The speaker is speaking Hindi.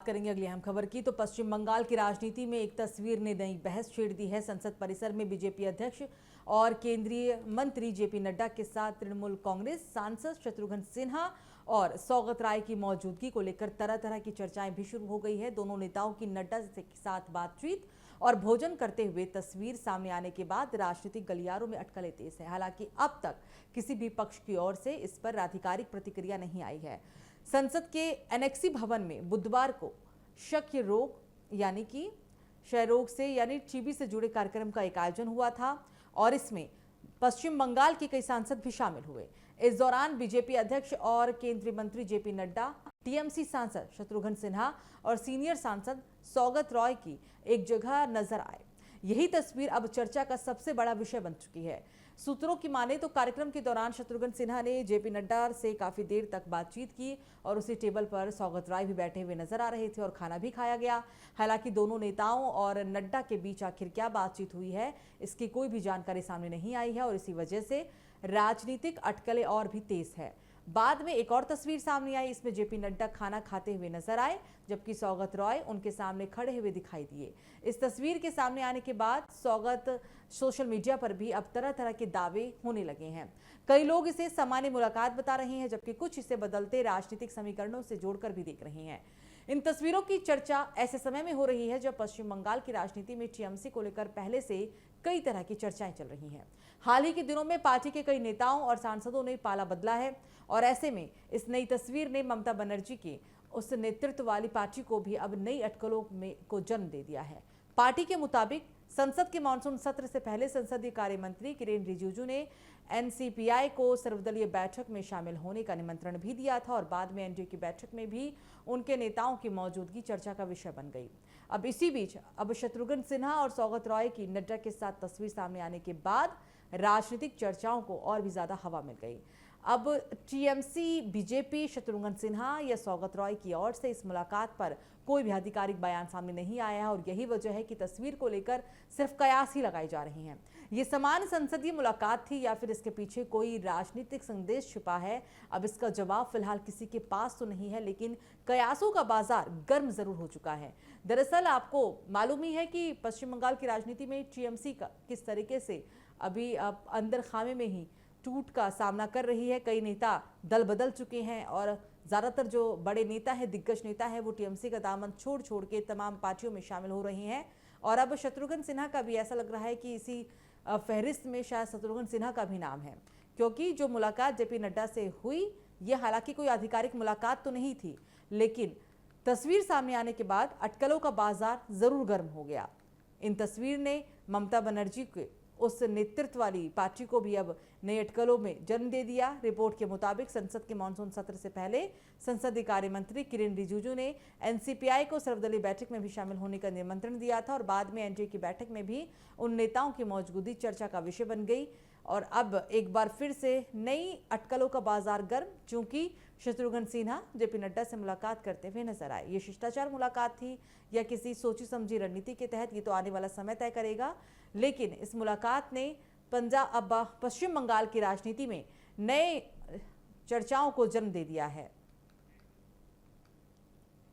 करेंगे अगली अहम खबर की। तो पश्चिम बंगाल की राजनीति में एक तस्वीर ने नई बहस छेड़ दी है। संसद परिसर में बीजेपी अध्यक्ष और केंद्रीय मंत्री जेपी नड्डा के साथ तृणमूल कांग्रेस सांसद शत्रुघ्न सिन्हा और सौगत राय की मौजूदगी को लेकर तरह तरह की चर्चाएं भी शुरू हो गई है। दोनों नेताओं की नड्डा के साथ बातचीत और भोजन करते हुए तस्वीर सामने आने के बाद राजनीतिक गलियारों में अटकलें तेज है। हालांकि अब तक किसी भी पक्ष की ओर से इस पर आधिकारिक प्रतिक्रिया नहीं आई है। संसद के एनेक्सी भवन में बुधवार को क्षय रोग यानी कि क्षय रोग से यानी टीबी से जुड़े कार्यक्रम का एक आयोजन हुआ था और इसमें पश्चिम बंगाल के कई सांसद भी शामिल हुए। इस दौरान बीजेपी अध्यक्ष और केंद्रीय मंत्री जेपी नड्डा, टीएमसी सांसद शत्रुघ्न सिन्हा और सीनियर सांसद सौगत रॉय की एक जगह नजर आए। यही तस्वीर अब चर्चा का सबसे बड़ा विषय बन चुकी है। सूत्रों की माने तो कार्यक्रम के दौरान शत्रुघ्न सिन्हा ने जेपी नड्डा से काफी देर तक बातचीत की और उसी टेबल पर सौगत राय भी बैठे हुए नजर आ रहे थे और खाना भी खाया गया। हालांकि दोनों नेताओं और नड्डा के बीच आखिर क्या बातचीत हुई है, इसकी कोई भी जानकारी सामने नहीं आई है और इसी वजह से राजनीतिक अटकलें और भी तेज है। बाद में एक और तस्वीर सामने आई। इसमें जेपी नड्डा खाना खाते हुए नजर आए जबकि सौगत रॉय उनके सामने खड़े हुए दिखाई दिए। इस तस्वीर के सामने आने के बाद सौगत सोशल मीडिया पर भी अब तरह तरह के दावे होने लगे हैं। कई लोग इसे सामान्य मुलाकात बता रहे हैं जबकि कुछ इसे बदलते राजनीतिक समीकरणों से जोड़कर भी देख रहे हैं। इन तस्वीरों की चर्चा ऐसे समय में हो रही है जब पश्चिम बंगाल की राजनीति में टीएमसी को लेकर पहले से कई तरह की चर्चाएं चल रही हैं। हाल ही के दिनों में पार्टी के कई नेताओं और सांसदों ने पाला बदला है और ऐसे में इस नई तस्वीर ने ममता बनर्जी के उस नेतृत्व वाली पार्टी को भी अब नई अटकलों में को जन्म दे दिया है। पार्टी के मुताबिक संसद के मानसून सत्र से पहले संसदीय कार्य मंत्री किरेन रिजिजू ने एनसीपीआई को सर्वदलीय बैठक में शामिल होने का निमंत्रण भी दिया था और बाद में एनडीए की बैठक में भी उनके नेताओं की मौजूदगी चर्चा का विषय बन गई। अब इसी बीच अब शत्रुघ्न सिन्हा और सौगत रॉय की नड्डा के साथ तस्वीर सामने आने के बाद राजनीतिक चर्चाओं को और भी ज्यादा हवा मिल गई। अब टीएमसी, बीजेपी, शत्रुघ्न सिन्हा या सौगत रॉय की ओर से इस मुलाकात पर कोई भी आधिकारिक बयान सामने नहीं आया है और यही वजह है कि तस्वीर को लेकर सिर्फ कयास ही लगाई जा रही हैं। ये सामान्य संसदीय मुलाकात थी या फिर इसके पीछे कोई राजनीतिक संदेश छिपा है, अब इसका जवाब फिलहाल किसी के पास तो नहीं है, लेकिन कयासों का बाजार गर्म जरूर हो चुका है। दरअसल आपको मालूम ही है कि पश्चिम बंगाल की राजनीति में टीएमसी का किस तरीके से अभी अंदर खामे में ही टूट का सामना कर रही है। कई नेता दल बदल चुके हैं और ज़्यादातर जो बड़े नेता हैं, दिग्गज नेता हैं, वो टीएमसी का दामन छोड़ छोड़ के तमाम पार्टियों में शामिल हो रही हैं। और अब शत्रुघ्न सिन्हा का भी ऐसा लग रहा है कि इसी फहरिस्त में शायद शत्रुघ्न सिन्हा का भी नाम है, क्योंकि जो मुलाकात जेपी नड्डा से हुई ये हालांकि कोई आधिकारिक मुलाकात तो नहीं थी, लेकिन तस्वीर सामने आने के बाद अटकलों का बाजार जरूर गर्म हो गया। इन तस्वीर ने ममता बनर्जी के उस नेतृत्व वाली पार्टी को भी अब नए अटकलों में जन्म दे दिया। रिपोर्ट के मुताबिक संसद के मानसून सत्र से पहले संसदीय कार्य मंत्री किरेन रिजिजू ने एनसीपीआई को सर्वदलीय बैठक में भी शामिल होने का निमंत्रण दिया था और बाद में एनडीए की बैठक में भी उन नेताओं की मौजूदगी चर्चा का विषय बन गई। और अब एक बार फिर से नई अटकलों का बाजार गर्म, चूंकि शत्रुघ्न सिन्हा जेपी नड्डा से मुलाकात करते हुए नजर आए। ये शिष्टाचार मुलाकात थी या किसी सोची समझी रणनीति के तहत, ये तो आने वाला समय तय करेगा, लेकिन इस मुलाकात ने पश्चिम बंगाल की राजनीति में नए चर्चाओं को जन्म दे दिया है।